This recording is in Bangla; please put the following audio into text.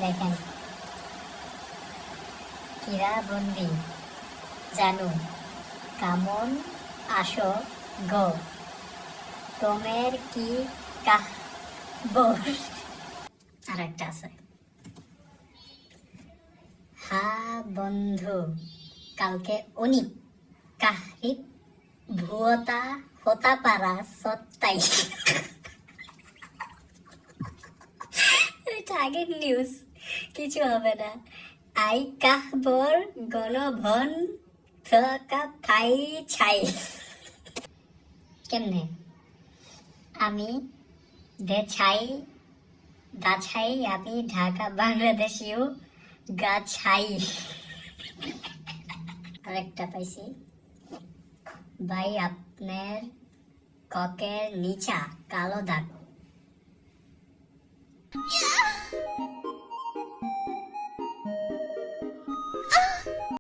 দেখেন, কিরা বন্দি জানু কামন আসো গো, তোমের কি কাহবর। আর একটা আছে, হা বন্ধু কালকে অনিক কাহিক ভুয়তা হতা পারা সত্তাই। এটা আগের নিউজ, কিছু হবে না। আই কাহবর গণভন থাকা থাই ছাই। কেমনে? আমি দেছাই দাছাই, আমি ঢাকা বাংলাদেশিও গাছাই। আরেকটা পাইছি, ভাই আপনার ককের নিচা কালো দাগ।